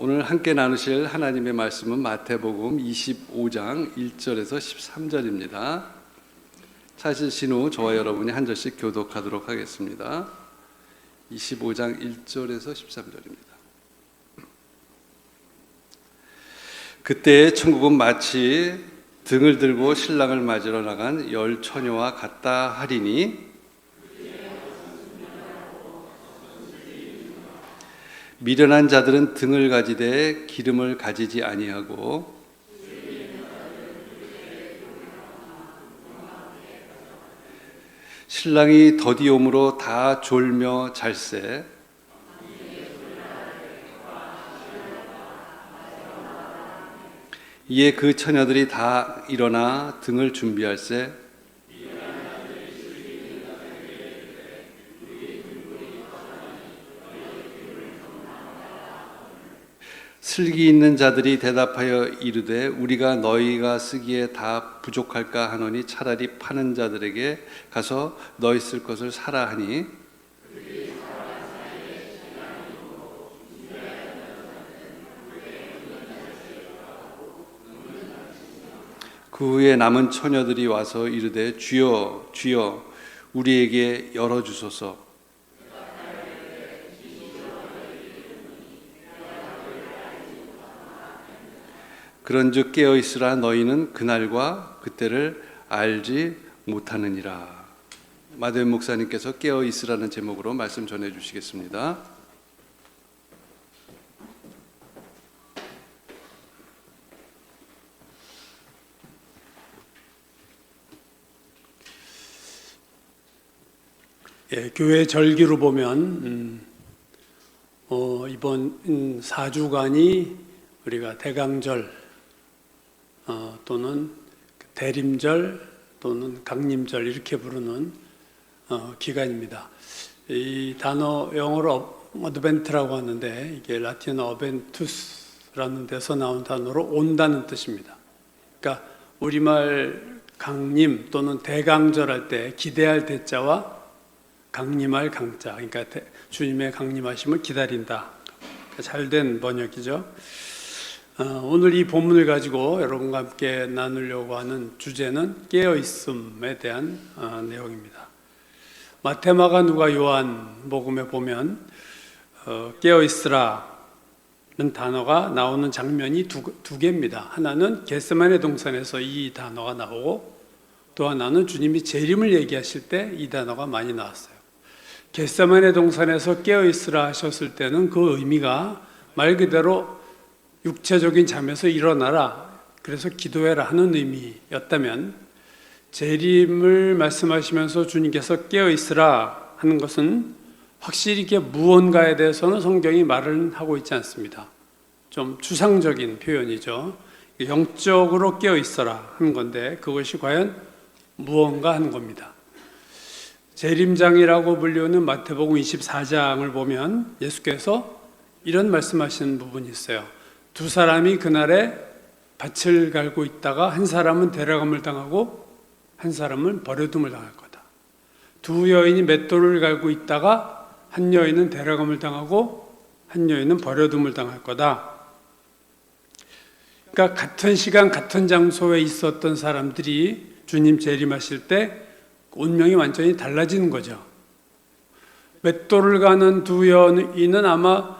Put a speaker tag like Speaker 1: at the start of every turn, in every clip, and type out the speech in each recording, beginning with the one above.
Speaker 1: 오늘 함께 나누실 하나님의 말씀은 마태복음 25장 1절에서 13절입니다. 찾으신 후 저와 여러분이 한 절씩 교독하도록 하겠습니다. 25장 1절에서 13절입니다. 그때 천국은 마치 등을 들고 신랑을 맞으러 나간 10 처녀와 같다 하리니 미련한 자들은 등을 가지되 기름을 가지지 아니하고 신랑이 더디옴으로 다 졸며 잘세 이에 그 처녀들이 다 일어나 등을 준비할세 슬기 있는 자들이 대답하여 이르되 우리가 너희가 쓰기에 다 부족할까 하노니 차라리 파는 자들에게 가서 너희 쓸 것을 사라 하니 그 후에 남은 처녀들이 와서 이르되 주여 주여 우리에게 열어주소서. 그런즉 깨어있으라 너희는 그날과 그때를 알지 못하느니라. 마대현 목사님께서 깨어있으라는 제목으로 말씀 전해주시겠습니다.
Speaker 2: 교회 절기로 보면 이번 4주간이 우리가 대강절 또는 대림절 또는 강림절 이렇게 부르는 기간입니다. 이 단어 영어로 어드벤트라고 하는데 이게 라틴어 어벤투스라는 데서 나온 단어로 온다는 뜻입니다. 그러니까 우리말 강림 또는 대강절 할 때 기대할 대자와 강림할 강자, 그러니까 주님의 강림하심을 기다린다. 잘된 번역이죠. 오늘 이 본문을 가지고 여러분과 함께 나누려고 하는 주제는 깨어있음에 대한 내용입니다. 마태, 마가, 누가, 요한 복음에 보면 깨어있으라는 단어가 나오는 장면이 두 개입니다. 하나는 겟세마네 동산에서 이 단어가 나오고 또 하나는 주님이 재림을 얘기하실 때 이 단어가 많이 나왔어요. 겟세마네 동산에서 깨어있으라 하셨을 때는 그 의미가 말 그대로 육체적인 잠에서 일어나라, 그래서 기도해라 하는 의미였다면 재림을 말씀하시면서 주님께서 깨어있으라 하는 것은 확실히 이게 무언가에 대해서는 성경이 말을 하고 있지 않습니다. 좀 추상적인 표현이죠. 영적으로 깨어있어라 하는 건데 그것이 과연 무언가 하는 겁니다. 재림장이라고 불리는 마태복음 24장을 보면 예수께서 이런 말씀하시는 부분이 있어요. 두 사람이 그날에 밭을 갈고 있다가 한 사람은 데려감을 당하고 한 사람은 버려둠을 당할 거다. 두 여인이 맷돌을 갈고 있다가 한 여인은 데려감을 당하고 한 여인은 버려둠을 당할 거다. 그러니까 같은 시간 같은 장소에 있었던 사람들이 주님 재림하실 때 운명이 완전히 달라지는 거죠. 맷돌을 가는 두 여인은 아마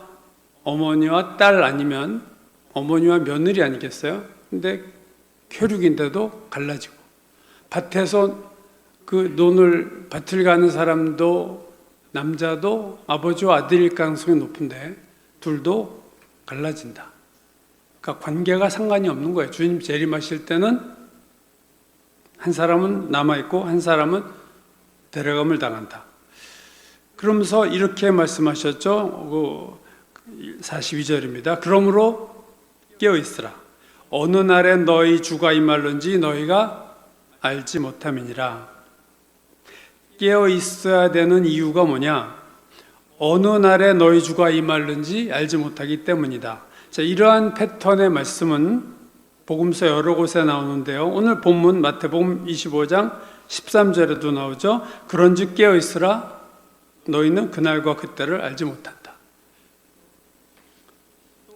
Speaker 2: 어머니와 딸 아니면 어머니와 며느리 아니겠어요? 근데 혈육인데도 갈라지고 밭에서 밭을 가는 사람도 남자도 아버지와 아들일 가능성이 높은데 둘도 갈라진다. 그러니까 관계가 상관이 없는 거예요. 주님 재림하실 때는 한 사람은 남아있고 한 사람은 데려감을 당한다. 그러면서 이렇게 말씀하셨죠. 42절입니다. 그러므로 깨어있으라. 어느 날에 너희 주가 임할는지 너희가 알지 못함이니라. 깨어있어야 되는 이유가 뭐냐? 어느 날에 너희 주가 임할는지 알지 못하기 때문이다. 자, 이러한 패턴의 말씀은 복음서 여러 곳에 나오는데요. 오늘 본문 마태복음 25장 13절에도 나오죠. 그런즉 깨어있으라. 너희는 그날과 그때를 알지 못한다.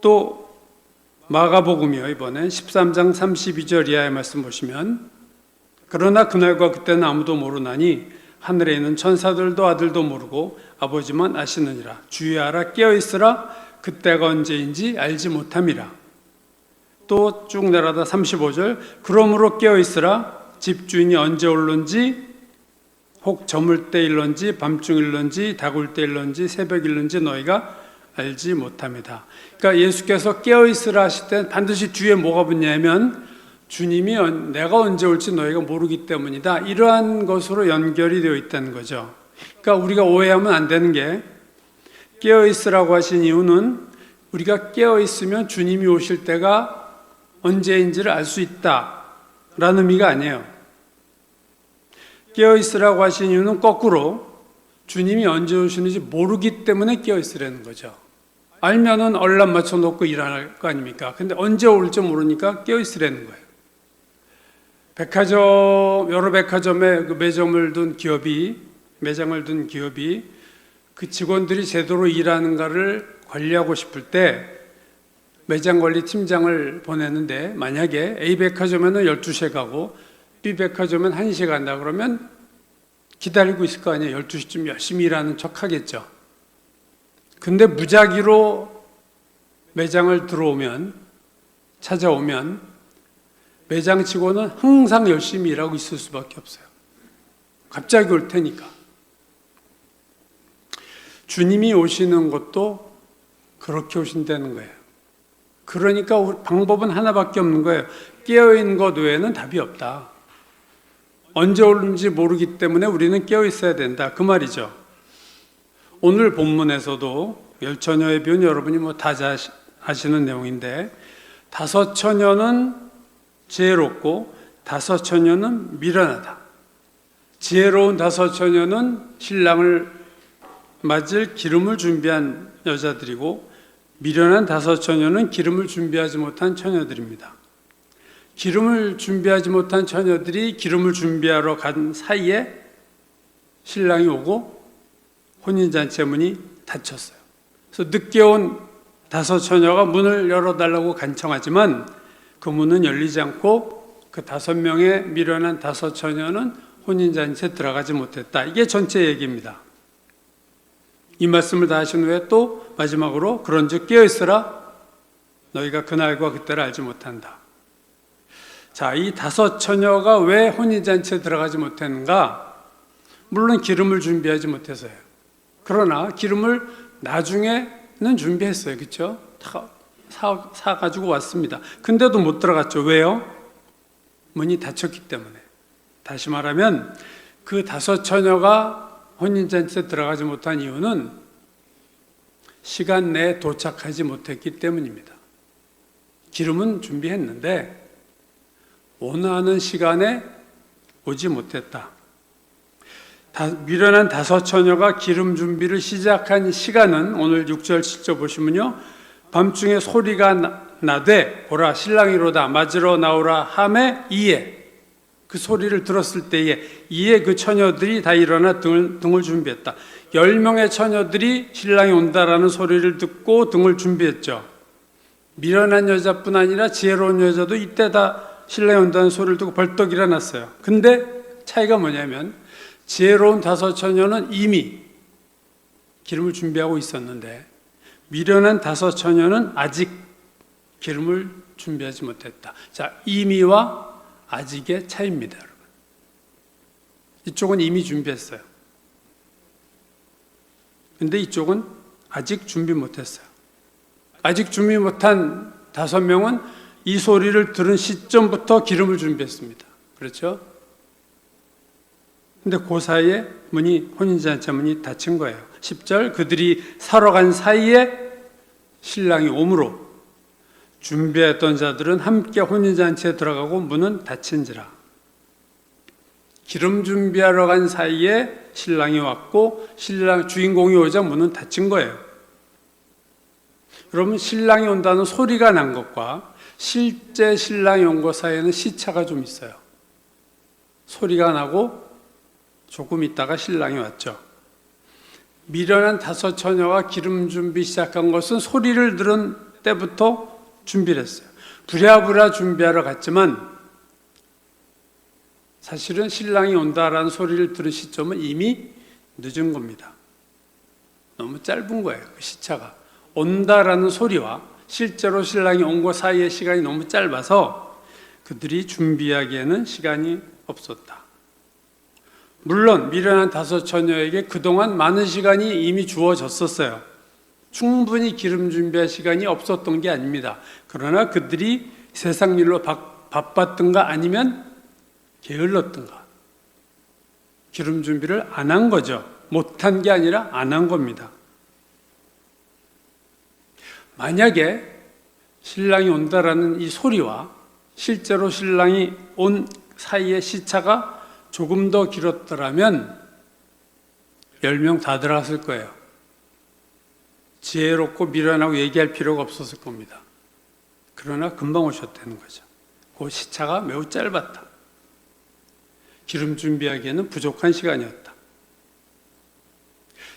Speaker 2: 또 마가복음이요. 이번엔 13장 32절 이하의 말씀 보시면 그러나 그날과 그때는 아무도 모르나니 하늘에 있는 천사들도 아들도 모르고 아버지만 아시느니라. 주의하라 깨어있으라 그때가 언제인지 알지 못함이라. 또 쭉 내려다 35절 그러므로 깨어있으라 집주인이 언제 올런지 혹 저물 때일런지 밤중일런지 다굴 때일런지 새벽일런지 너희가 알지 못합니다. 그러니까 예수께서 깨어있으라 하실 때 반드시 뒤에 뭐가 붙냐면 주님이 내가 언제 올지 너희가 모르기 때문이다. 이러한 것으로 연결이 되어 있다는 거죠. 그러니까 우리가 오해하면 안 되는 게 깨어있으라고 하신 이유는 우리가 깨어있으면 주님이 오실 때가 언제인지를 알 수 있다라는 의미가 아니에요. 깨어있으라고 하신 이유는 거꾸로 주님이 언제 오시는지 모르기 때문에 깨어있으라는 거죠. 알면은 얼람 맞춰놓고 일할 거 아닙니까? 근데 언제 올지 모르니까 깨어있으라는 거예요. 여러 백화점에 그 매장을 둔 기업이 그 직원들이 제대로 일하는가를 관리하고 싶을 때 매장 관리 팀장을 보내는데 만약에 A 백화점에는 12시에 가고 B 백화점은 1시에 간다 그러면 기다리고 있을 거 아니에요. 12시쯤 열심히 일하는 척 하겠죠. 근데 무작위로 매장을 찾아오면 매장 직원은 항상 열심히 일하고 있을 수밖에 없어요. 갑자기 올 테니까. 주님이 오시는 것도 그렇게 오신다는 거예요. 그러니까 방법은 하나밖에 없는 거예요. 깨어있는 것 외에는 답이 없다. 언제 오는지 모르기 때문에 우리는 깨어있어야 된다. 그 말이죠. 오늘 본문에서도 열처녀의 비유는 여러분이 다 아시는 내용인데 5 처녀는 지혜롭고 5 처녀는 미련하다. 지혜로운 5 처녀는 신랑을 맞을 기름을 준비한 여자들이고 미련한 5 처녀는 기름을 준비하지 못한 처녀들입니다. 기름을 준비하지 못한 처녀들이 기름을 준비하러 간 사이에 신랑이 오고 혼인잔치 문이 닫혔어요. 그래서 늦게 온 5 처녀가 문을 열어달라고 간청하지만 그 문은 열리지 않고 그 5명의 미련한 5 처녀는 혼인잔치에 들어가지 못했다. 이게 전체 얘기입니다. 이 말씀을 다 하신 후에 또 마지막으로 그런즉 깨어있으라 너희가 그날과 그때를 알지 못한다. 자, 이 5 처녀가 왜 혼인잔치에 들어가지 못했는가? 물론 기름을 준비하지 못해서요. 그러나 기름을 나중에는 준비했어요. 그렇죠? 다 사가지고 왔습니다. 근데도 못 들어갔죠. 왜요? 문이 닫혔기 때문에. 다시 말하면 그 5 처녀가 혼인잔치에 들어가지 못한 이유는 시간 내에 도착하지 못했기 때문입니다. 기름은 준비했는데 원하는 시간에 오지 못했다. 미련한 5 처녀가 기름 준비를 시작한 시간은 오늘 6절 7절 보시면요. 밤중에 소리가 나되 보라 신랑이로다 맞으러 나오라 하매 이에 그 소리를 들었을 때에 이에 그 처녀들이 다 일어나 등을 준비했다. 10명의 처녀들이 신랑이 온다라는 소리를 듣고 등을 준비했죠. 미련한 여자뿐 아니라 지혜로운 여자도 이때 다 신랑이 온다는 소리를 듣고 벌떡 일어났어요. 근데 차이가 뭐냐면 지혜로운 5 처녀는 이미 기름을 준비하고 있었는데 미련한 5 처녀는 아직 기름을 준비하지 못했다. 자, 이미와 아직의 차이입니다, 여러분. 이쪽은 이미 준비했어요. 근데 이쪽은 아직 준비 못했어요. 아직 준비 못한 5명은 이 소리를 들은 시점부터 기름을 준비했습니다. 그렇죠? 근데 그 사이에 혼인잔치 문이 닫힌 거예요. 10절 그들이 사러 간 사이에 신랑이 오므로 준비했던 자들은 함께 혼인잔치에 들어가고 문은 닫힌지라. 기름 준비하러 간 사이에 신랑이 왔고 주인공이 오자 문은 닫힌 거예요. 여러분 신랑이 온다는 소리가 난 것과 실제 신랑이 온 것 사이에는 시차가 좀 있어요. 소리가 나고 조금 있다가 신랑이 왔죠. 미련한 5 처녀가 기름 준비 시작한 것은 소리를 들은 때부터 준비를 했어요. 부랴부랴 준비하러 갔지만 사실은 신랑이 온다라는 소리를 들은 시점은 이미 늦은 겁니다. 너무 짧은 거예요. 그 시차가. 온다라는 소리와 실제로 신랑이 온 것 사이의 시간이 너무 짧아서 그들이 준비하기에는 시간이 없었다. 물론 미련한 다섯 처녀에게 그동안 많은 시간이 이미 주어졌었어요. 충분히 기름 준비할 시간이 없었던 게 아닙니다. 그러나 그들이 세상 일로 바빴든가 아니면 게을렀든가 기름 준비를 안 한 거죠. 못한 게 아니라 안 한 겁니다. 만약에 신랑이 온다라는 이 소리와 실제로 신랑이 온 사이의 시차가 조금 더 길었더라면 10명 다 들어갔을 거예요. 지혜롭고 미련하고 얘기할 필요가 없었을 겁니다. 그러나 금방 오셨다는 거죠. 그 시차가 매우 짧았다. 기름 준비하기에는 부족한 시간이었다.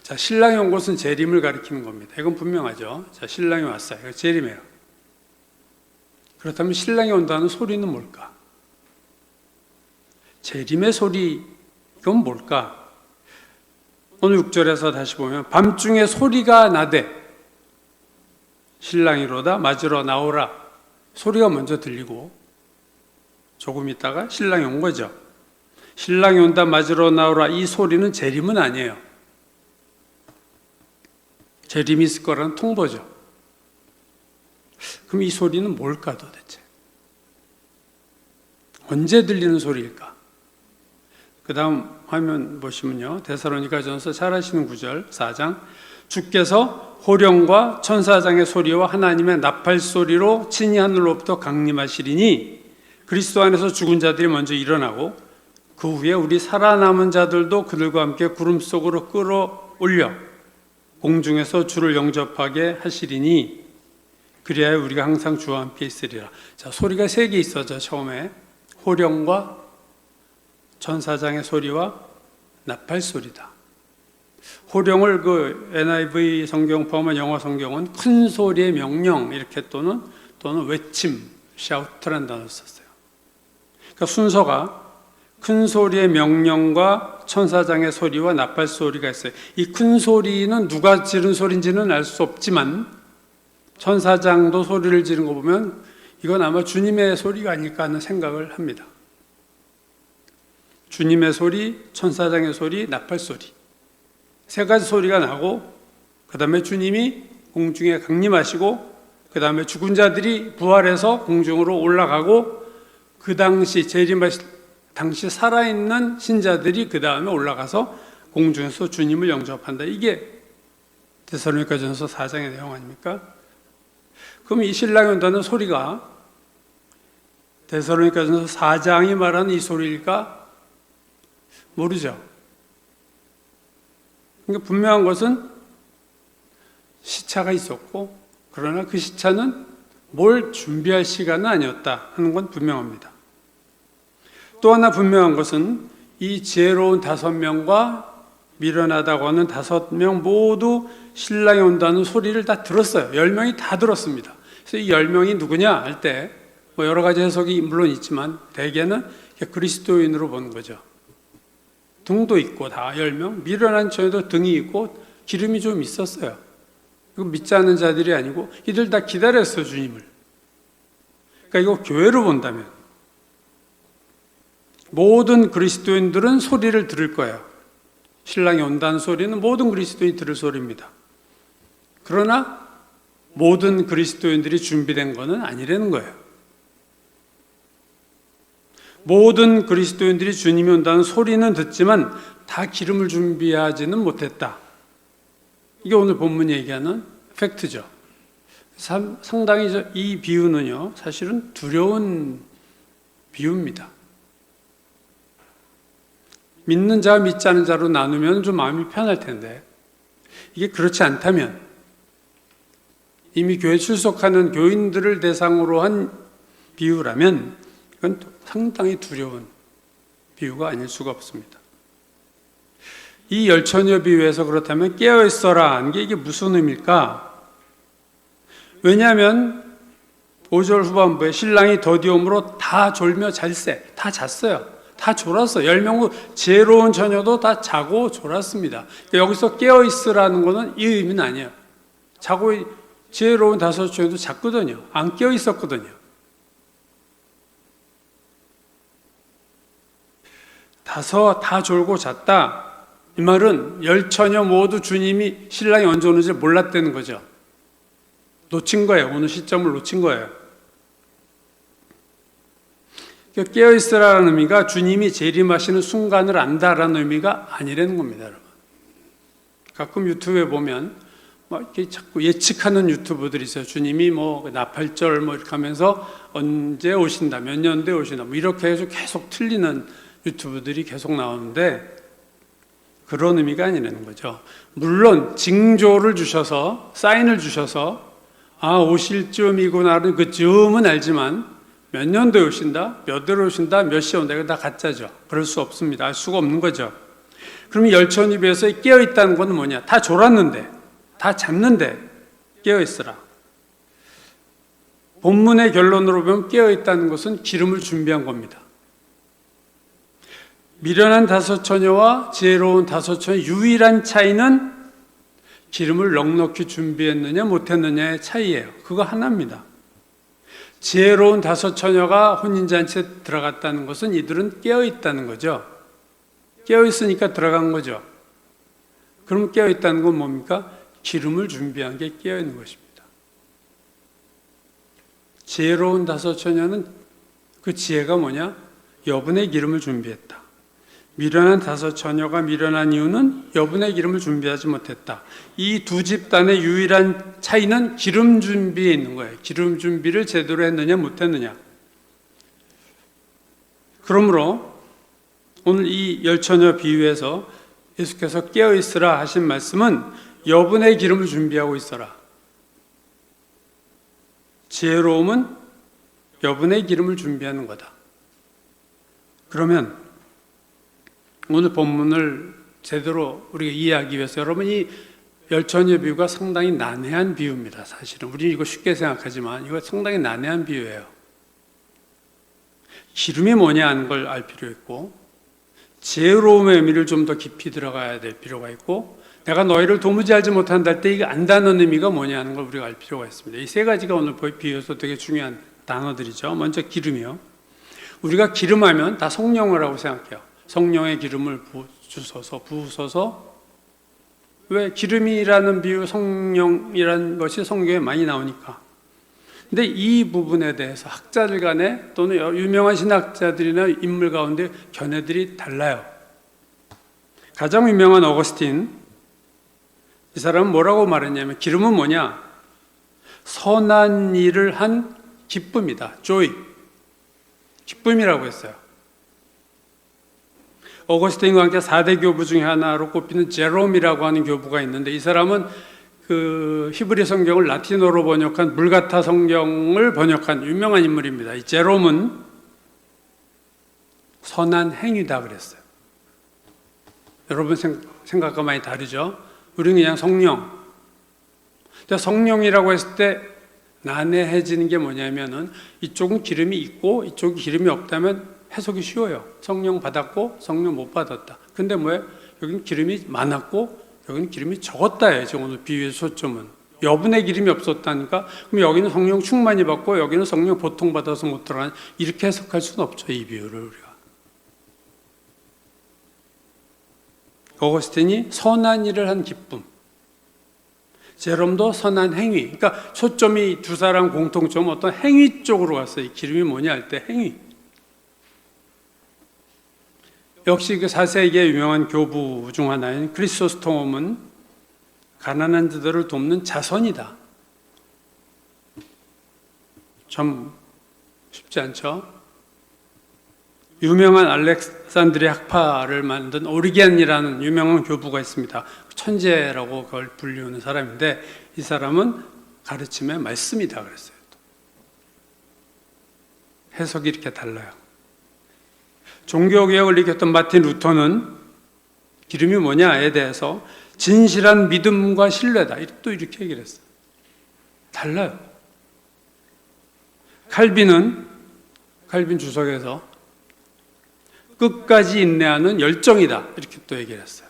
Speaker 2: 자, 신랑이 온 것은 재림을 가리키는 겁니다. 이건 분명하죠. 자, 신랑이 왔어요. 이거 재림이에요. 그렇다면 신랑이 온다는 소리는 뭘까? 재림의 소리, 이건 뭘까? 오늘 6절에서 다시 보면 밤중에 소리가 나되 신랑이로다 맞으러 나오라 소리가 먼저 들리고 조금 있다가 신랑이 온 거죠. 신랑이 온다 맞으러 나오라 이 소리는 재림은 아니에요. 재림이 있을 거라는 통보죠. 그럼 이 소리는 뭘까 도대체? 언제 들리는 소리일까? 그 다음 화면 보시면요. 데살로니가전서 잘 아시는 9절 4장 주께서 호령과 천사장의 소리와 하나님의 나팔 소리로 친히 하늘로부터 강림하시리니 그리스도 안에서 죽은 자들이 먼저 일어나고 그 후에 우리 살아남은 자들도 그들과 함께 구름 속으로 끌어올려 공중에서 주를 영접하게 하시리니 그리하여 우리가 항상 주와 함께 있으리라. 자, 소리가 3개 있었죠. 처음에 호령과 천사장의 소리와 나팔 소리다. 호령을 그 NIV 성경 포함한 영어 성경은 큰 소리의 명령 이렇게 또는 외침, 샤우트라는 단어를 썼어요. 그러니까 순서가 큰 소리의 명령과 천사장의 소리와 나팔 소리가 있어요. 이 큰 소리는 누가 지른 소리인지는 알 수 없지만 천사장도 소리를 지른 거 보면 이건 아마 주님의 소리가 아닐까 하는 생각을 합니다. 주님의 소리, 천사장의 소리, 나팔 소리 3가지 소리가 나고 그 다음에 주님이 공중에 강림하시고 그 다음에 죽은 자들이 부활해서 공중으로 올라가고 그 당시 재림하실 당시 살아있는 신자들이 그 다음에 올라가서 공중에서 주님을 영접한다. 이게 데살로니가전서 4장의 내용 아닙니까? 그럼 이 신랑이 온다는 소리가 데살로니가전서 4장이 말하는 이 소리일까? 모르죠. 그러니까 분명한 것은 시차가 있었고 그러나 그 시차는 뭘 준비할 시간은 아니었다 하는 건 분명합니다. 또 하나 분명한 것은 이 지혜로운 5명과 미련하다고 하는 5명 모두 신랑이 온다는 소리를 다 들었어요. 10명이 다 들었습니다. 그래서 이 10명이 누구냐 할 때 뭐 여러 가지 해석이 물론 있지만 대개는 그리스도인으로 보는 거죠. 등도 있고 다 10명, 미련한 처녀도 등이 있고 기름이 좀 있었어요. 이거 믿지 않는 자들이 아니고 이들 다 기다렸어요, 주님을. 그러니까 이거 교회로 본다면 모든 그리스도인들은 소리를 들을 거예요. 신랑이 온다는 소리는 모든 그리스도인이 들을 소리입니다. 그러나 모든 그리스도인들이 준비된 것은 아니라는 거예요. 모든 그리스도인들이 주님이 온다는 소리는 듣지만 다 기름을 준비하지는 못했다. 이게 오늘 본문이 얘기하는 팩트죠. 상당히 이 비유는요, 사실은 두려운 비유입니다. 믿는 자와 믿지 않는 자로 나누면 좀 마음이 편할 텐데 이게 그렇지 않다면 이미 교회 출석하는 교인들을 대상으로 한 비유라면 이건 상당히 두려운 비유가 아닐 수가 없습니다. 이 10처녀 비유에서 그렇다면 깨어있어라 하는 게 이게 무슨 의미일까? 왜냐하면 5절 후반부에 신랑이 더디옴으로 다 졸며 잘세, 다 잤어요. 다 졸았어. 10명 지혜로운 처녀도 다 자고 졸았습니다. 그러니까 여기서 깨어있으라는 것은 이 의미는 아니에요. 자고 지혜로운 5 처녀도 잤거든요. 안 깨어있었거든요. 다 졸고 잤다. 이 말은 10처녀 모두 주님이 신랑이 언제 오는지 몰랐다는 거죠. 놓친 거예요. 오늘 시점을 놓친 거예요. 깨어있으라는 의미가 주님이 재림하시는 순간을 안다라는 의미가 아니라는 겁니다, 여러분. 가끔 유튜브에 보면 막 이렇게 자꾸 예측하는 유튜브들이 있어요. 주님이 뭐 나팔절 뭐 이렇게 하면서 언제 오신다, 몇 년도에 오신다, 뭐 이렇게 해서 계속 틀리는 유튜브들이 계속 나오는데 그런 의미가 아니라는 거죠. 물론 징조를 주셔서 사인을 주셔서 오실 쯤이구나는 그 쯤은 알지만 몇 년도에 오신다, 몇 월에 오신다, 몇 시에 온다, 이거 다 가짜죠. 그럴 수 없습니다. 알 수가 없는 거죠. 그러면 열처녀 비해서 깨어있다는 건 뭐냐? 다 졸았는데, 다 잤는데 깨어있으라. 본문의 결론으로 보면 깨어있다는 것은 기름을 준비한 겁니다. 미련한 5 처녀와 지혜로운 5 처녀의 유일한 차이는 기름을 넉넉히 준비했느냐 못했느냐의 차이예요. 그거 하나입니다. 지혜로운 5 처녀가 혼인잔치에 들어갔다는 것은 이들은 깨어있다는 거죠. 깨어있으니까 들어간 거죠. 그럼 깨어있다는 건 뭡니까? 기름을 준비한 게 깨어있는 것입니다. 지혜로운 5 처녀는 그 지혜가 뭐냐? 여분의 기름을 준비했다. 미련한 5 처녀가 미련한 이유는 여분의 기름을 준비하지 못했다. 이 두 집단의 유일한 차이는 기름 준비에 있는 거예요. 기름 준비를 제대로 했느냐 못했느냐. 그러므로 오늘 이 10처녀 비유에서 예수께서 깨어있으라 하신 말씀은 여분의 기름을 준비하고 있어라. 지혜로움은 여분의 기름을 준비하는 거다. 그러면 오늘 본문을 제대로 우리가 이해하기 위해서 여러분 이 10처녀 비유가 상당히 난해한 비유입니다. 사실은 우리 이거 쉽게 생각하지만 이거 상당히 난해한 비유예요. 기름이 뭐냐 하는 걸 알 필요 있고 지혜로움의 의미를 좀 더 깊이 들어가야 될 필요가 있고 내가 너희를 도무지 알지 못한다 할 때 이게 안다는 의미가 뭐냐 하는 걸 우리가 알 필요가 있습니다. 이 3가지가 오늘 비유에서 되게 중요한 단어들이죠. 먼저 기름이요. 우리가 기름하면 다 성령이라고 생각해요. 성령의 기름을 부으셔서 왜 기름이라는 비유 성령이라는 것이 성경에 많이 나오니까. 근데 이 부분에 대해서 학자들 간에 또는 유명한 신학자들이나 인물 가운데 견해들이 달라요. 가장 유명한 어거스틴, 이 사람은 뭐라고 말했냐면 기름은 뭐냐? 선한 일을 한 기쁨이다. joy. 기쁨이라고 했어요. 어거스틴과 함께 4대 교부 중에 하나로 꼽히는 제롬이라고 하는 교부가 있는데 이 사람은 그 히브리 성경을 라틴어로 번역한 물가타 성경을 번역한 유명한 인물입니다. 이 제롬은 선한 행위다 그랬어요. 여러분 생각과 많이 다르죠? 우리는 그냥 성령. 근데 성령이라고 했을 때 난해해지는 게 뭐냐면은 이쪽은 기름이 있고 이쪽이 기름이 없다면 해석이 쉬워요. 성령 받았고 성령 못 받았다. 근데 뭐예요? 여기는 기름이 많았고 여기는 기름이 적었다예요. 지금 오늘 비유의 초점은. 여분의 기름이 없었다니까 그럼 여기는 성령 충만히 받고 여기는 성령 보통 받아서 못 들어가는 이렇게 해석할 수는 없죠. 이 비유를 우리가. 어거스틴이 선한 일을 한 기쁨. 제롬도 선한 행위. 그러니까 초점이 두 사람 공통점 어떤 행위 쪽으로 갔어요. 이 기름이 뭐냐 할 때 행위. 역시 그 4세기의 유명한 교부 중 하나인 크리소스톰은 가난한 자들을 돕는 자선이다. 참 쉽지 않죠? 유명한 알렉산드리아 학파를 만든 오리겐이라는 유명한 교부가 있습니다. 천재라고 그걸 불리우는 사람인데 이 사람은 가르침의 말씀이다 그랬어요. 해석이 이렇게 달라요. 종교개혁을 일으켰던 마틴 루터는 기름이 뭐냐에 대해서 진실한 믿음과 신뢰다. 또 이렇게 얘기를 했어요. 달라요. 칼빈 주석에서 끝까지 인내하는 열정이다 이렇게 또 얘기를 했어요.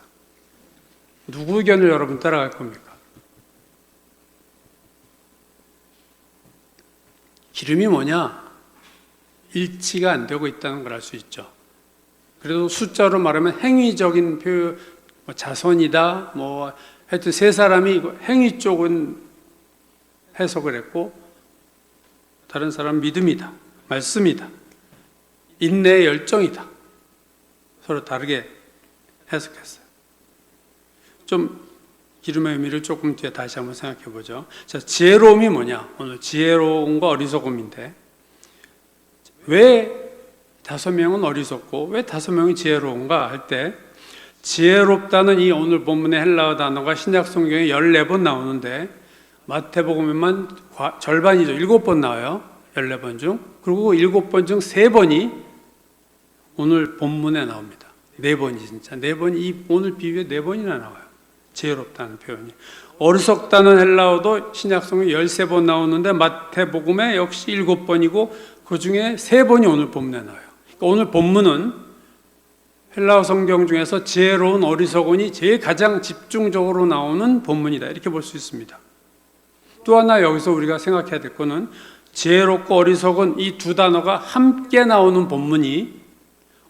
Speaker 2: 누구 의견을 여러분 따라갈 겁니까? 기름이 뭐냐? 일치가 안 되고 있다는 걸 알 수 있죠. 그래도 숫자로 말하면 행위적인 표현, 자손이다, 하여튼 세 사람이 행위 쪽은 해석을 했고, 다른 사람은 믿음이다, 말씀이다, 인내의 열정이다. 서로 다르게 해석했어요. 좀 기름의 의미를 조금 뒤에 다시 한번 생각해 보죠. 자, 지혜로움이 뭐냐? 오늘 지혜로움과 어리석음인데, 왜 5명은 어리석고 왜 5명이 지혜로운가 할 때, 지혜롭다는 이 오늘 본문의 헬라어 단어가 신약 성경에 14번 나오는데 마태복음에만 절반이죠. 7번 나와요. 14번 중. 그리고 7번 중 3번이 오늘 본문에 나옵니다. 4번이 진짜. 4번이 이 오늘 비유에 4번이나 나와요. 지혜롭다는 표현이. 어리석다는 헬라어도 신약 성경에 13번 나오는데 마태복음에 역시 7번이고 그 중에 3번이 오늘 본문에 나와요. 그러니까 오늘 본문은 헬라어 성경 중에서 지혜로운 어리석은이 제일 가장 집중적으로 나오는 본문이다 이렇게 볼 수 있습니다. 또 하나 여기서 우리가 생각해야 될 것은 지혜롭고 어리석은 이 두 단어가 함께 나오는 본문이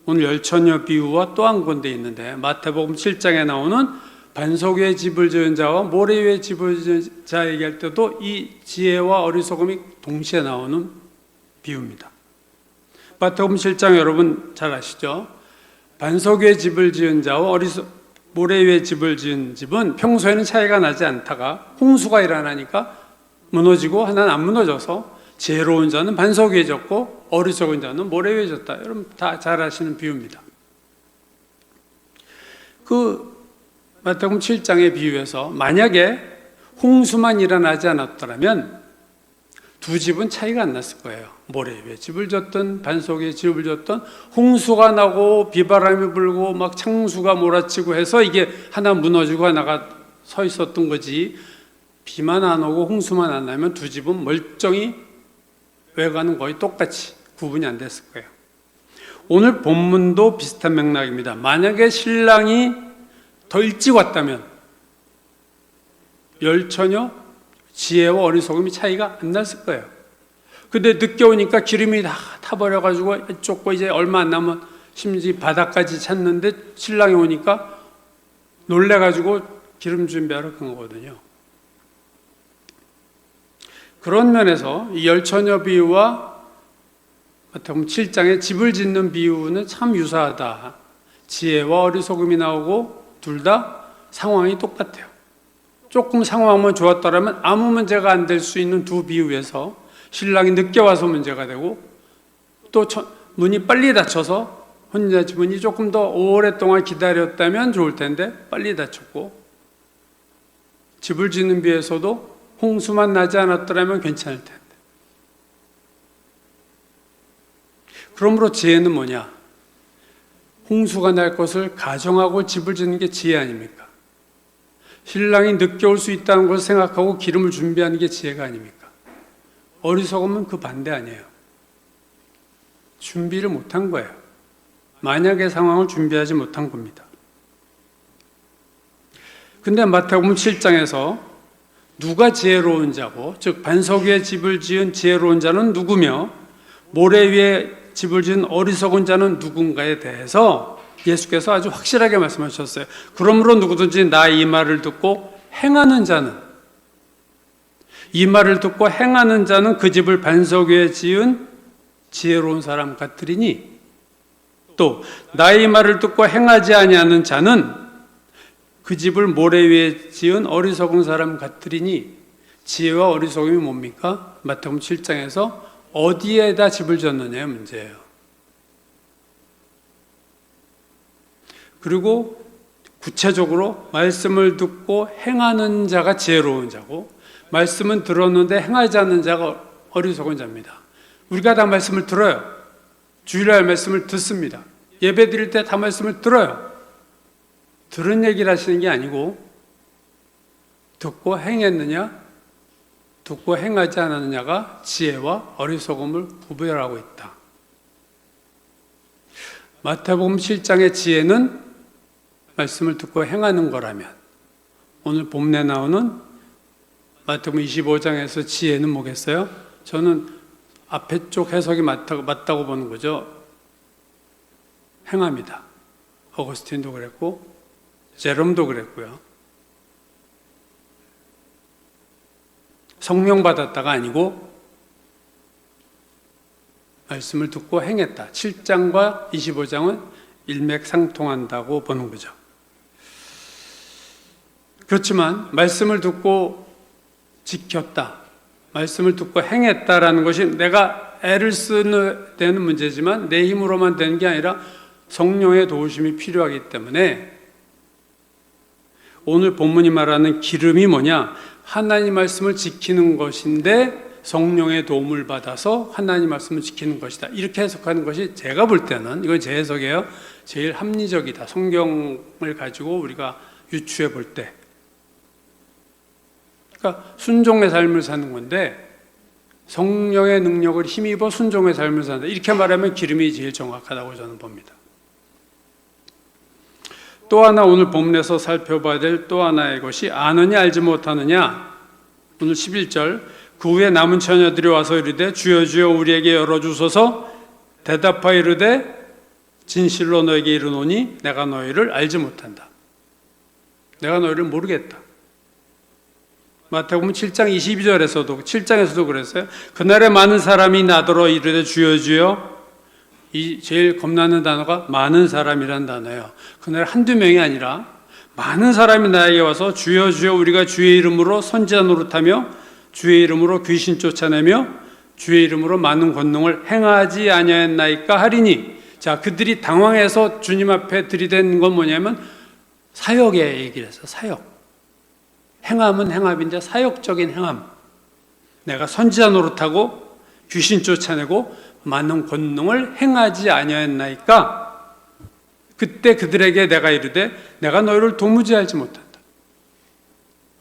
Speaker 2: 오늘 열처녀 비유와 또 한 군데 있는데 마태복음 7장에 나오는 반석 위에 집을 지은 자와 모래 위에 집을 지은 자 얘기할 때도 이 지혜와 어리석음이 동시에 나오는 비유입니다. 마태복음 7장 여러분 잘 아시죠? 반석 위에 집을 지은 자와 모래 위에 집을 지은 집은 평소에는 차이가 나지 않다가 홍수가 일어나니까 무너지고 하나는 안 무너져서 지혜로운 자는 반석 위에 졌고 어리석은 자는 모래 위에 졌다. 여러분 다 잘 아시는 비유입니다. 그 마태복음 7장의 비유에서 만약에 홍수만 일어나지 않았더라면 두 집은 차이가 안 났을 거예요. 모래 위에 집을 졌던 반석 위에 집을 졌던 홍수가 나고 비바람이 불고 막 창수가 몰아치고 해서 이게 하나 무너지고 하나가 서 있었던 거지 비만 안 오고 홍수만 안 나면 두 집은 멀쩡히 외관은 거의 똑같이 구분이 안 됐을 거예요. 오늘 본문도 비슷한 맥락입니다. 만약에 신랑이 더 일찍 왔다면 열처녀 지혜와 어리석음이 차이가 안 났을 거예요. 근데 늦게 오니까 기름이 다 타버려가지고 쫓고 이제 얼마 안 남은 심지어 바닥까지 찼는데 신랑이 오니까 놀래가지고 기름 준비하러 간 거거든요. 그런 면에서 이 열처녀 비유와 마태복음 7장의 집을 짓는 비유는 참 유사하다. 지혜와 어리석음이 나오고 둘 다 상황이 똑같아요. 조금 상황만 좋았더라면 아무 문제가 안 될 수 있는 두 비유에서 신랑이 늦게 와서 문제가 되고 또 문이 빨리 닫혀서 혼자 집은이 조금 더 오랫동안 기다렸다면 좋을 텐데 빨리 닫혔고 집을 짓는 비유에서도 홍수만 나지 않았더라면 괜찮을 텐데. 그러므로 지혜는 뭐냐? 홍수가 날 것을 가정하고 집을 짓는 게 지혜 아닙니까? 신랑이 늦게 올 수 있다는 것을 생각하고 기름을 준비하는 게 지혜가 아닙니까? 어리석으면 그 반대 아니에요. 준비를 못한 거예요. 만약의 상황을 준비하지 못한 겁니다. 근데 마태복음 7장에서 누가 지혜로운 자고, 즉 반석 위에 집을 지은 지혜로운 자는 누구며 모래 위에 집을 지은 어리석은 자는 누군가에 대해서 예수께서 아주 확실하게 말씀하셨어요. 그러므로 누구든지 나 이 말을 듣고 행하는 자는, 이 말을 듣고 행하는 자는 그 집을 반석 위에 지은 지혜로운 사람 같으리니, 또 나의 말을 듣고 행하지 아니하는 자는 그 집을 모래 위에 지은 어리석은 사람 같으리니, 지혜와 어리석음이 뭡니까? 마태복음 7장에서 어디에다 집을 졌느냐의 문제예요. 그리고 구체적으로 말씀을 듣고 행하는 자가 지혜로운 자고, 말씀은 들었는데 행하지 않는 자가 어리석은 자입니다. 우리가 다 말씀을 들어요. 주일날 말씀을 듣습니다. 예배 드릴 때 다 말씀을 들어요. 들은 얘기를 하시는 게 아니고 듣고 행했느냐, 듣고 행하지 않았느냐가 지혜와 어리석음을 구별하고 있다. 마태복음 7장의 지혜는 말씀을 듣고 행하는 거라면, 오늘 본문에 나오는 마태복음 25장에서 지혜는 뭐겠어요? 저는 앞에 쪽 해석이 맞다고 보는 거죠. 행합니다. 어거스틴도 그랬고 제롬도 그랬고요. 성령 받았다가 아니고 말씀을 듣고 행했다. 7장과 25장은 일맥상통한다고 보는 거죠. 그렇지만 말씀을 듣고 지켰다, 말씀을 듣고 행했다라는 것이 내가 애를 쓰는 되는 문제지만 내 힘으로만 되는 게 아니라 성령의 도우심이 필요하기 때문에 오늘 본문이 말하는 기름이 뭐냐? 하나님 말씀을 지키는 것인데 성령의 도움을 받아서 하나님 말씀을 지키는 것이다. 이렇게 해석하는 것이 제가 볼 때는, 이건 제 해석이에요, 제일 합리적이다. 성경을 가지고 우리가 유추해 볼 때. 그러니까 순종의 삶을 사는 건데 성령의 능력을 힘입어 순종의 삶을 산다. 이렇게 말하면 기름이 제일 정확하다고 저는 봅니다. 또 하나 오늘 본문에서 살펴봐야 될 또 하나의 것이 아느냐 알지 못하느냐. 오늘 11절, 그 후에 남은 처녀들이 와서 이르되 주여 주여 우리에게 열어주소서. 대답하여 이르되 진실로 너에게 이르노니 내가 너희를 알지 못한다. 내가 너희를 모르겠다. 마태복음 7장 22절에서도 7장에서도 그랬어요. 그날에 많은 사람이 나더러 이르되 주여 주여. 이 제일 겁나는 단어가 많은 사람이란 단어예요. 그날 한두 명이 아니라 많은 사람이 나에게 와서 주여 주여 우리가 주의 이름으로 선지자 노릇하며 주의 이름으로 귀신 쫓아내며 주의 이름으로 많은 권능을 행하지 아니하였나이까 하리니. 자, 그들이 당황해서 주님 앞에 들이댄 건 뭐냐면 사역의 얘기를 해서 사역. 행함은 행함인데 사역적인 행함. 내가 선지자 노릇하고 귀신 쫓아내고 많은 권능을 행하지 아니하였나이까. 그때 그들에게 내가 이르되 내가 너희를 도무지 알지 못한다.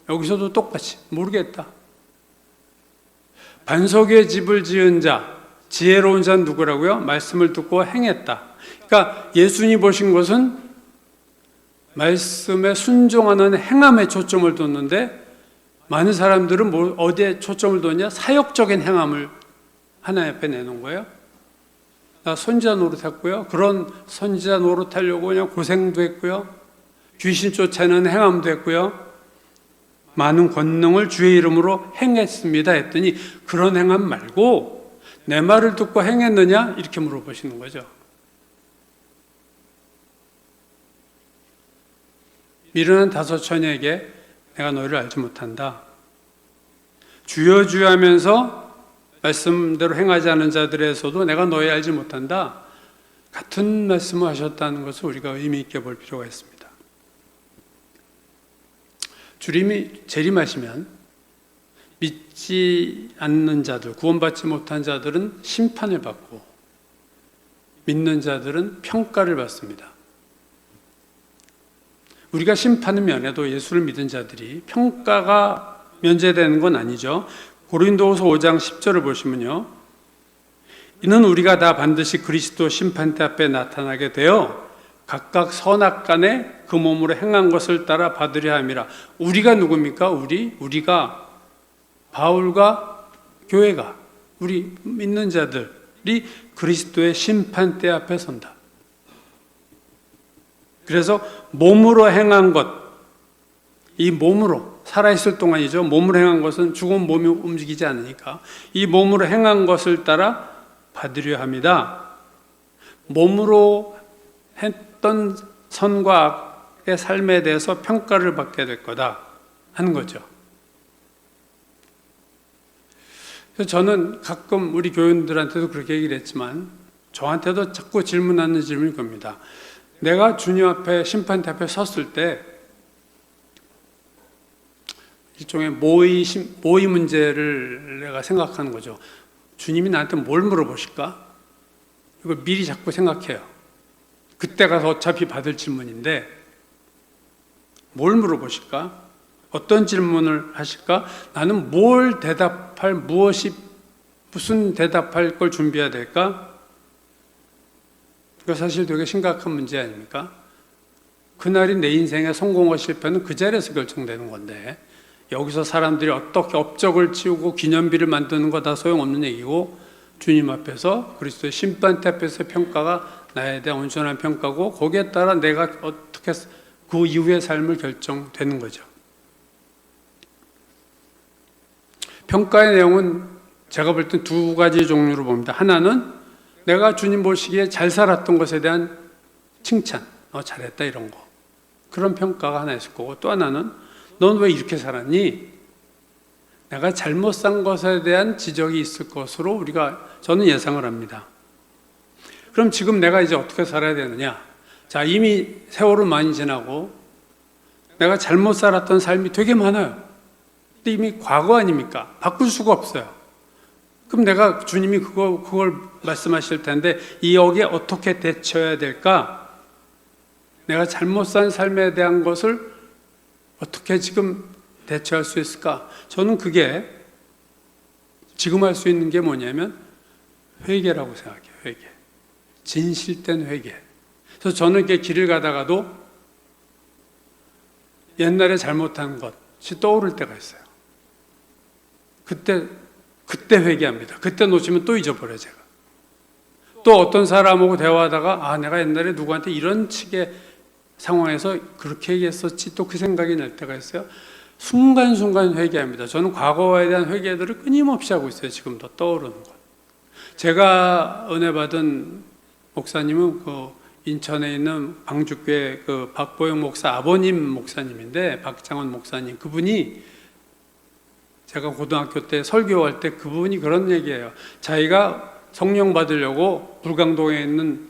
Speaker 2: 여기서도 똑같이 모르겠다. 반석의 집을 지은 자, 지혜로운 자는 누구라고요? 말씀을 듣고 행했다. 그러니까 예수님이 보신 것은 말씀에 순종하는 행함에 초점을 뒀는데 많은 사람들은 어디에 초점을 뒀냐? 사역적인 행함을 하나님 앞에 내놓은 거예요. 나 선지자 노릇했고요. 그런 선지자 노릇하려고 그냥 고생도 했고요. 귀신 쫓아내는 행함도 했고요. 많은 권능을 주의 이름으로 행했습니다 했더니 그런 행함 말고 내 말을 듣고 행했느냐? 이렇게 물어보시는 거죠. 미련한 다섯 처녀에게 내가 너희를 알지 못한다. 주여 주여 하면서 말씀대로 행하지 않은 자들에서도 내가 너희 알지 못한다. 같은 말씀을 하셨다는 것을 우리가 의미 있게 볼 필요가 있습니다. 주님이 재림하시면 믿지 않는 자들, 구원받지 못한 자들은 심판을 받고 믿는 자들은 평가를 받습니다. 우리가 심판은 면해도 예수를 믿은 자들이 평가가 면제되는 건 아니죠. 고린도후서 5장 10절을 보시면요, 이는 우리가 다 반드시 그리스도 심판대 앞에 나타나게 되어 각각 선악간에 그 몸으로 행한 것을 따라 받으려 함이라. 우리가 누굽니까? 우리가 바울과 교회가, 우리 믿는 자들이 그리스도의 심판대 앞에 선다. 그래서 몸으로 행한 것, 이 몸으로 살아있을 동안이죠. 몸으로 행한 것은 죽은 몸이 움직이지 않으니까 이 몸으로 행한 것을 따라 받으려 합니다. 몸으로 했던 선과 악의 삶에 대해서 평가를 받게 될 거다 하는 거죠. 그래서 저는 가끔 우리 교인들한테도 그렇게 얘기를 했지만 저한테도 자꾸 질문하는 질문이 겁니다. 내가 주님 앞에 심판대 앞에 섰을 때 일종의 모의 문제를 내가 생각하는 거죠. 주님이 나한테 뭘 물어보실까? 이걸 미리 자꾸 생각해요. 그때 가서 어차피 받을 질문인데 뭘 물어보실까? 어떤 질문을 하실까? 나는 뭘 대답할, 무슨 대답할 걸 준비해야 될까? 그거 사실 되게 심각한 문제 아닙니까? 그날이 내 인생의 성공과 실패는 그 자리에서 결정되는 건데, 여기서 사람들이 어떻게 업적을 치우고 기념비를 만드는 거 다 소용없는 얘기고, 주님 앞에서 그리스도의 심판대 앞에서의 평가가 나에 대한 온전한 평가고, 거기에 따라 내가 어떻게 그 이후의 삶을 결정되는 거죠. 평가의 내용은 제가 볼 땐 두 가지 종류로 봅니다. 하나는 내가 주님 보시기에 잘 살았던 것에 대한 칭찬, 너 잘했다 이런 거, 그런 평가가 하나 있을 거고, 또 하나는 넌 왜 이렇게 살았니? 내가 잘못 산 것에 대한 지적이 있을 것으로 저는 예상을 합니다. 그럼 지금 내가 이제 어떻게 살아야 되느냐? 자, 이미 세월은 많이 지나고 내가 잘못 살았던 삶이 되게 많아요. 근데 이미 과거 아닙니까? 바꿀 수가 없어요. 그럼 내가 주님이 그걸 말씀하실 텐데, 여기에 어떻게 대처해야 될까? 내가 잘못 산 삶에 대한 것을 어떻게 지금 대처할 수 있을까? 저는 그게 지금 할 수 있는 게 뭐냐면 회개라고 생각해요. 회개. 진실된 회개. 그래서 저는 이렇게 길을 가다가도 옛날에 잘못한 것이 떠오를 때가 있어요. 그때 회개합니다. 그때 놓치면 또 잊어버려요, 제가. 또 어떤 사람하고 대화하다가 내가 옛날에 누구한테 이런 식의 상황에서 그렇게 얘기했었지, 또 그 생각이 날 때가 있어요. 순간순간 회개합니다. 저는 과거에 대한 회개들을 끊임없이 하고 있어요. 지금도 떠오르는 것. 제가 은혜 받은 목사님은 그 인천에 있는 방주교회 그 박보영 목사 아버님 목사님인데, 박장원 목사님, 그분이 제가 고등학교 때 설교할 때 그분이 그런 얘기예요. 자기가 성령 받으려고 불광동에 있는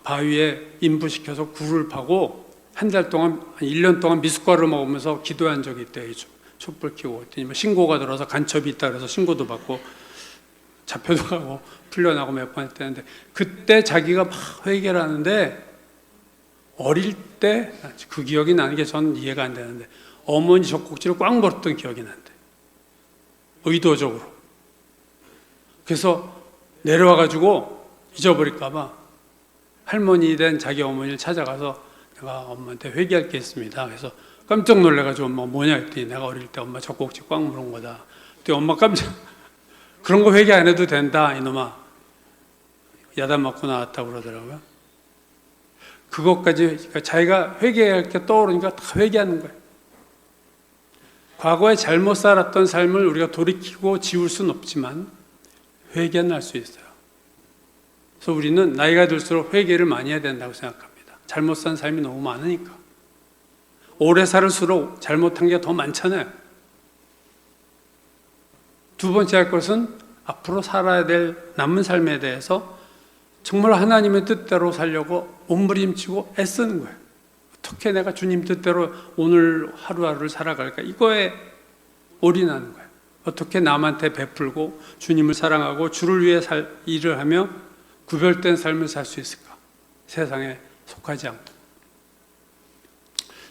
Speaker 2: 바위에 인부시켜서 굴을 파고 한 1년 동안 미숫가루를 먹으면서 기도한 적이 있대요. 촛불 켜고 했더니 신고가 들어서 간첩이 있다 그래서 신고도 받고 잡혀도 가고 풀려나고 몇 번 했다는데, 그때 자기가 막 회개를 하는데, 어릴 때 그 기억이 나는 게 저는 이해가 안 되는데, 어머니 젖꼭지를 꽉 물었던 기억이 난대. 의도적으로. 그래서 내려와가지고 잊어버릴까봐 할머니 된 자기 어머니를 찾아가서 내가 엄마한테 회개할 게 있습니다. 그래서 깜짝 놀래가지고 엄마가 뭐냐 했더니 내가 어릴 때 엄마 젖꼭지 꽉 물은 거다. 그때 엄마 깜짝, 그런 거 회개 안 해도 된다 이놈아, 야단 맞고 나왔다고 그러더라고요. 그것까지, 그러니까 자기가 회개할 게 떠오르니까 다 회개하는 거예요. 과거에 잘못 살았던 삶을 우리가 돌이키고 지울 수는 없지만 회개는 할 수 있어요. 그래서 우리는 나이가 들수록 회개를 많이 해야 된다고 생각합니다. 잘못 산 삶이 너무 많으니까. 오래 살수록 잘못한 게 더 많잖아요. 두 번째 할 것은 앞으로 살아야 될 남은 삶에 대해서 정말 하나님의 뜻대로 살려고 몸부림치고 애쓰는 거예요. 어떻게 내가 주님 뜻대로 오늘 하루하루를 살아갈까? 이거에 올인하는 거예요. 어떻게 남한테 베풀고 주님을 사랑하고 주를 위해 일을 하며 구별된 삶을 살 수 있을까? 세상에 속하지 않고.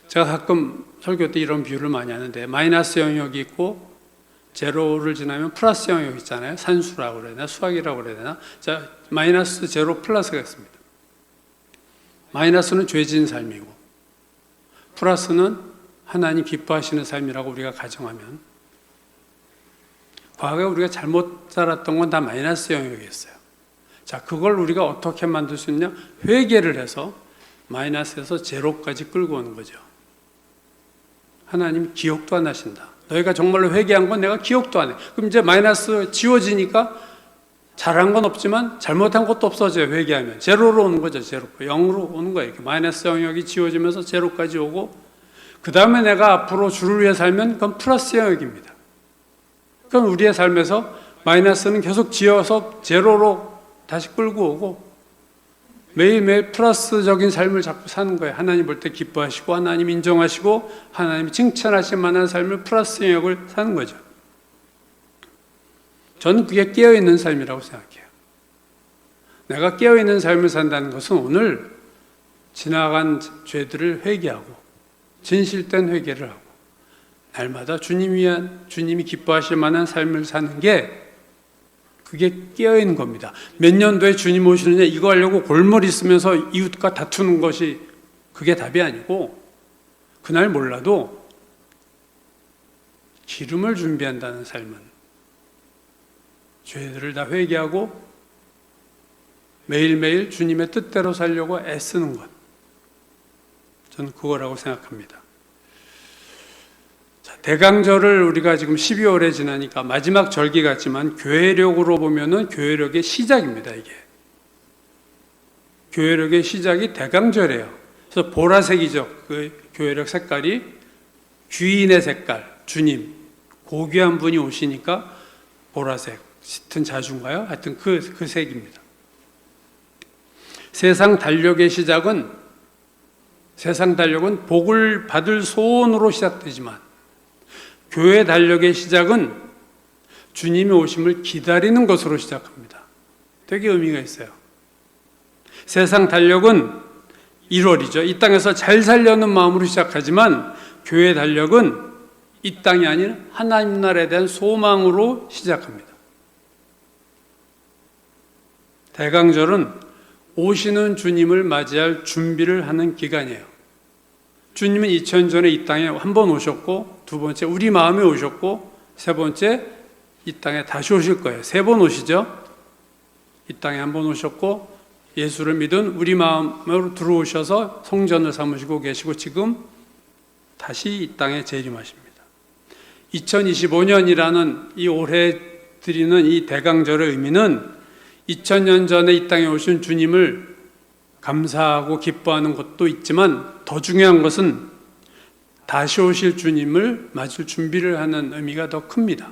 Speaker 2: 제가 가끔 설교 때 이런 비유를 많이 하는데, 마이너스 영역이 있고 제로를 지나면 플러스 영역 있잖아요. 산수라고 그래야 되나? 수학이라고 그래야 되나? 자, 마이너스, 제로, 플러스가 있습니다. 마이너스는 죄진 삶이고, 플러스는 하나님 기뻐하시는 삶이라고 우리가 가정하면, 과거에 우리가 잘못 살았던 건 다 마이너스 영역이었어요. 자, 그걸 우리가 어떻게 만들 수 있냐? 회개를 해서 마이너스에서 제로까지 끌고 오는 거죠. 하나님 기억도 안 하신다. 너희가 정말로 회개한 건 내가 기억도 안 해. 그럼 이제 마이너스 지워지니까 잘한 건 없지만 잘못한 것도 없어져요. 회개하면 제로로 오는 거죠. 제로, 0으로 오는 거예요. 이렇게 마이너스 영역이 지워지면서 제로까지 오고, 그 다음에 내가 앞으로 주를 위해 살면 그건 플러스 영역입니다. 그럼 우리의 삶에서 마이너스는 계속 지어서 제로로 다시 끌고 오고, 매일매일 플러스적인 삶을 자꾸 사는 거예요. 하나님 볼 때 기뻐하시고 하나님 인정하시고 하나님 칭찬하실 만한 삶을 플러스 영역을 사는 거죠. 저는 그게 깨어있는 삶이라고 생각해요. 내가 깨어있는 삶을 산다는 것은 오늘 지나간 죄들을 회개하고 진실된 회개를 하고 날마다 주님이 기뻐하실 만한 삶을 사는 게 그게 깨어있는 겁니다. 몇 년도에 주님 오시느냐 이거 하려고 골머리 쓰면서 이웃과 다투는 것이 그게 답이 아니고 그날 몰라도 기름을 준비한다는 삶은 죄들을 다 회개하고 매일매일 주님의 뜻대로 살려고 애쓰는 것. 저는 그거라고 생각합니다. 자, 대강절을 우리가 지금 12월에 지나니까 마지막 절기 같지만 교회력으로 보면은 교회력의 시작입니다, 이게. 교회력의 시작이 대강절이에요. 그래서 보라색이죠. 그 교회력 색깔이 귀인의 색깔, 주님. 고귀한 분이 오시니까 보라색, 짙은 자주인가요? 하여튼 그 색입니다. 세상 달력의 시작은 복을 받을 소원으로 시작되지만 교회 달력의 시작은 주님의 오심을 기다리는 것으로 시작합니다. 되게 의미가 있어요. 세상 달력은 1월이죠. 이 땅에서 잘 살려는 마음으로 시작하지만 교회 달력은 이 땅이 아닌 하나님 나라에 대한 소망으로 시작합니다. 대강절은 오시는 주님을 맞이할 준비를 하는 기간이에요. 주님은 2000년 전에 이 땅에 한 번 오셨고, 두 번째 우리 마음에 오셨고, 세 번째 이 땅에 다시 오실 거예요. 3번 오시죠. 이 땅에 한 번 오셨고 예수를 믿은 우리 마음으로 들어오셔서 성전을 삼으시고 계시고 지금 다시 이 땅에 재림하십니다. 2025년이라는 이 올해 드리는 이 대강절의 의미는 2000년 전에 이 땅에 오신 주님을 감사하고 기뻐하는 것도 있지만 더 중요한 것은 다시 오실 주님을 맞을 준비를 하는 의미가 더 큽니다.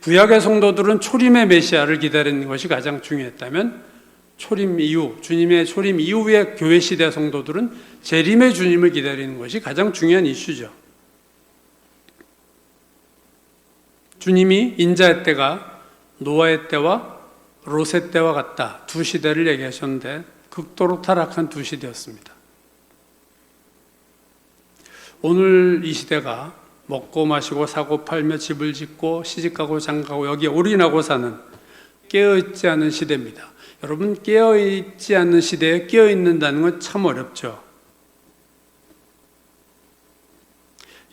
Speaker 2: 구약의 성도들은 초림의 메시아를 기다리는 것이 가장 중요했다면 초림 이후, 주님의 초림 이후의 교회 시대 성도들은 재림의 주님을 기다리는 것이 가장 중요한 이슈죠. 주님이 인자의 때가 노아의 때와 롯의 때와 같다. 두 시대를 얘기하셨는데 극도로 타락한 두 시대였습니다. 오늘 이 시대가 먹고 마시고 사고 팔며 집을 짓고 시집가고 장가고 여기에 올인하고 사는 깨어있지 않은 시대입니다. 여러분, 깨어있지 않는 시대에 깨어있는다는 건 참 어렵죠.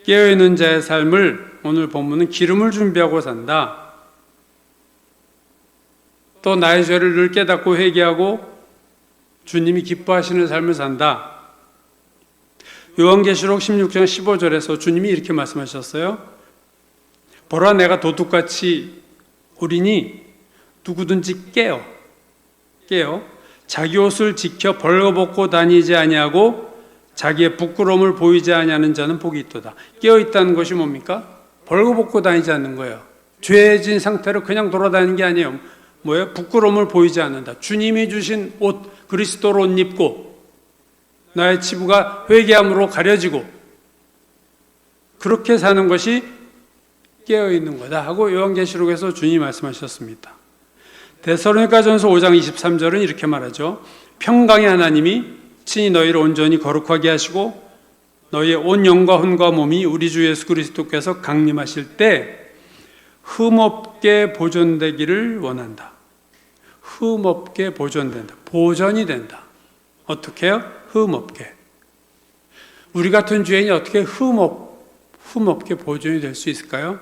Speaker 2: 깨어있는 자의 삶을 오늘 본문은 기름을 준비하고 산다. 또 나의 죄를 늘 깨닫고 회개하고 주님이 기뻐하시는 삶을 산다. 요한계시록 16장 15절에서 주님이 이렇게 말씀하셨어요. 보라, 내가 도둑같이 오리니 누구든지 깨어 자기 옷을 지켜 벌거벗고 다니지 아니하고 자기의 부끄러움을 보이지 아니하는 자는 복이 있도다. 깨어있다는 것이 뭡니까? 벌거벗고 다니지 않는 거예요. 죄진 상태로 그냥 돌아다니는 게 아니에요. 뭐예요? 부끄러움을 보이지 않는다. 주님이 주신 옷, 그리스도로 옷 입고 나의 치부가 회개함으로 가려지고 그렇게 사는 것이 깨어있는 거다 하고 요한계시록에서 주님이 말씀하셨습니다. 데살로니가전서 5장 23절은 이렇게 말하죠. 평강의 하나님이 친히 너희를 온전히 거룩하게 하시고 너희의 온 영과 혼과 몸이 우리 주 예수 그리스도께서 강림하실 때 흠없게 보존되기를 원한다. 흠없게 보존된다. 보존이 된다. 어떻게 해요? 흠없게. 우리 같은 죄인이 어떻게 흠없게 보존이 될 수 있을까요?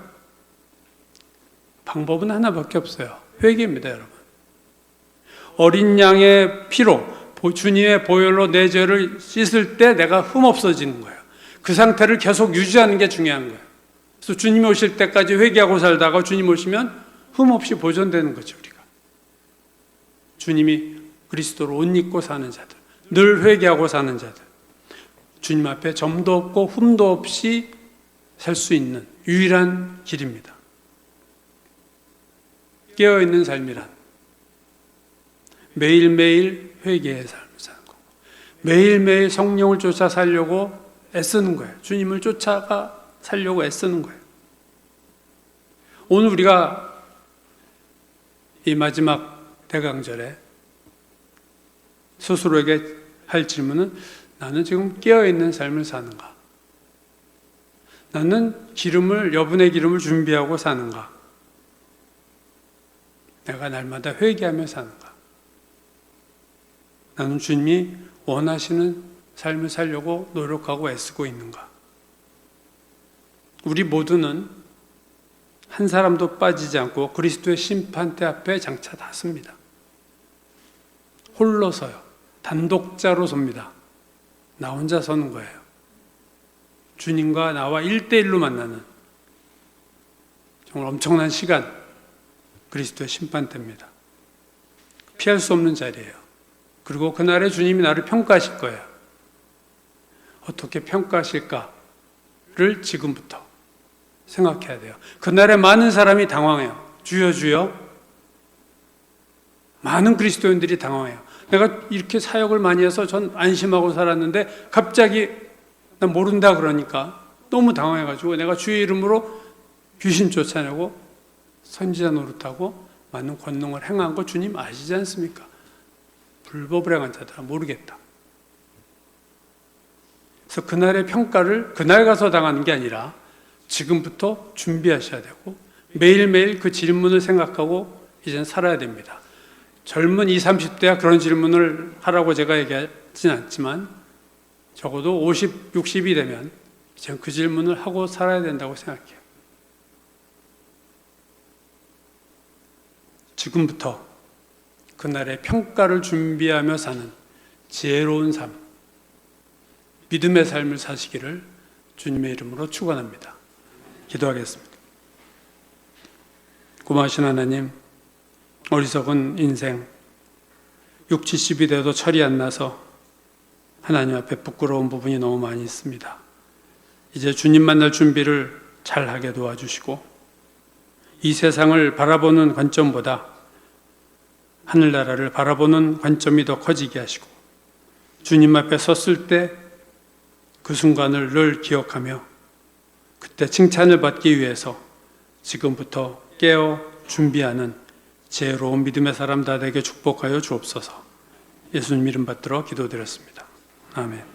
Speaker 2: 방법은 하나밖에 없어요. 회개입니다, 여러분. 어린 양의 피로 주님의 보혈로 내 죄를 씻을 때 내가 흠없어지는 거예요. 그 상태를 계속 유지하는 게 중요한 거예요. 그래서 주님이 오실 때까지 회개하고 살다가 주님 오시면 흠없이 보존되는 거죠, 우리가. 주님이 그리스도로 옷 입고 사는 자들, 늘 회개하고 사는 자들, 주님 앞에 점도 없고 흠도 없이 살 수 있는 유일한 길입니다. 깨어있는 삶이란 매일매일 회개의 삶을 사는 거고 매일매일 성령을 쫓아 살려고 애쓰는 거예요. 주님을 쫓아가 살려고 애쓰는 거예요. 오늘 우리가 이 마지막 대강절에 스스로에게 할 질문은 나는 지금 깨어있는 삶을 사는가? 나는 여분의 기름을 준비하고 사는가? 내가 날마다 회개하며 사는가? 나는 주님이 원하시는 삶을 살려고 노력하고 애쓰고 있는가? 우리 모두는 한 사람도 빠지지 않고 그리스도의 심판대 앞에 장차 다 섭니다. 홀로 서요. 단독자로 섭니다. 나 혼자 서는 거예요. 주님과 나와 1대1로 만나는 정말 엄청난 시간, 그리스도의 심판대입니다. 피할 수 없는 자리예요. 그리고 그날에 주님이 나를 평가하실 거예요. 어떻게 평가하실까를 지금부터 생각해야 돼요. 그날에 많은 사람이 당황해요. 주여 주여. 많은 그리스도인들이 당황해요. 내가 이렇게 사역을 많이 해서 전 안심하고 살았는데 갑자기 난 모른다 그러니까 너무 당황해가지고 내가 주의 이름으로 귀신 쫓아내고 선지자 노릇하고 많은 권능을 행한 거 주님 아시지 않습니까? 불법을 행한 자들은 모르겠다. 그래서 그날의 평가를 그날 가서 당하는 게 아니라 지금부터 준비하셔야 되고 매일매일 그 질문을 생각하고 이제는 살아야 됩니다. 젊은 20, 30대야 그런 질문을 하라고 제가 얘기하진 않지만 적어도 50, 60이 되면 이제 그 질문을 하고 살아야 된다고 생각해요. 지금부터 그날의 평가를 준비하며 사는 지혜로운 삶, 믿음의 삶을 사시기를 주님의 이름으로 축원합니다. 기도하겠습니다. 고마우신 하나님, 어리석은 인생 60, 70이 돼도 철이 안 나서 하나님 앞에 부끄러운 부분이 너무 많이 있습니다. 이제 주님 만날 준비를 잘하게 도와주시고 이 세상을 바라보는 관점보다 하늘나라를 바라보는 관점이 더 커지게 하시고 주님 앞에 섰을 때 그 순간을 늘 기억하며 그때 칭찬을 받기 위해서 지금부터 깨어 준비하는 지혜로운 믿음의 사람 다 되게 축복하여 주옵소서. 예수님 이름 받들어 기도드렸습니다. 아멘.